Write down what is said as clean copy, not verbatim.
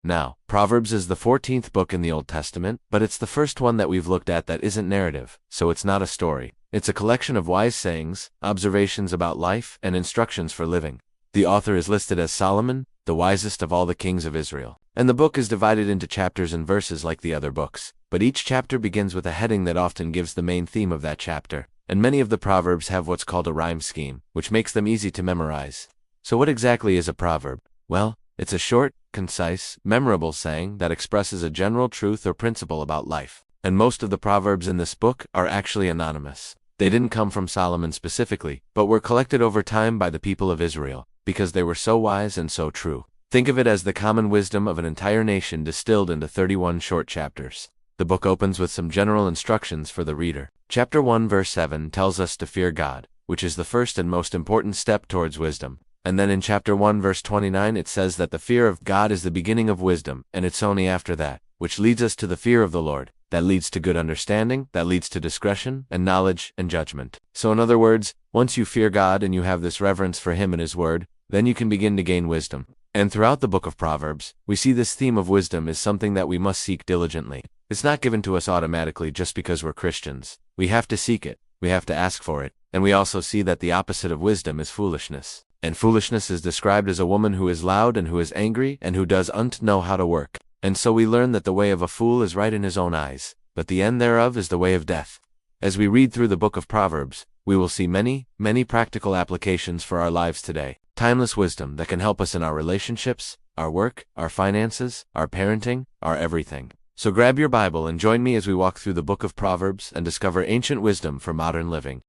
Now, Proverbs is the 14th book in the Old Testament, but it's the first one that we've looked at that isn't narrative, so it's not a story. It's a collection of wise sayings, observations about life, and instructions for living. The author is listed as Solomon, the wisest of all the kings of Israel. And the book is divided into chapters and verses like the other books, but each chapter begins with a heading that often gives the main theme of that chapter. And many of the Proverbs have what's called a rhyme scheme, which makes them easy to memorize. So what exactly is a proverb? Well, it's a short, concise, memorable saying that expresses a general truth or principle about life. And most of the proverbs in this book are actually anonymous. They didn't come from Solomon specifically, but were collected over time by the people of Israel, because they were so wise and so true. Think of it as the common wisdom of an entire nation distilled into 31 short chapters. The book opens with some general instructions for the reader. Chapter 1 verse 7 tells us to fear God, which is the first and most important step towards wisdom. And then in chapter 1 verse 29 it says that the fear of God is the beginning of wisdom, and it's only after that, which leads us to the fear of the Lord, that leads to good understanding, that leads to discretion, and knowledge, and judgment. So in other words, once you fear God and you have this reverence for Him and His Word, then you can begin to gain wisdom. And throughout the book of Proverbs, we see this theme of wisdom is something that we must seek diligently. It's not given to us automatically just because we're Christians. We have to seek it, we have to ask for it, and we also see that the opposite of wisdom is foolishness. And foolishness is described as a woman who is loud and who is angry and who doesn't know how to work. And so we learn that the way of a fool is right in his own eyes, but the end thereof is the way of death. As we read through the book of Proverbs, we will see many, many practical applications for our lives today. Timeless wisdom that can help us in our relationships, our work, our finances, our parenting, our everything. So grab your Bible and join me as we walk through the book of Proverbs and discover ancient wisdom for modern living.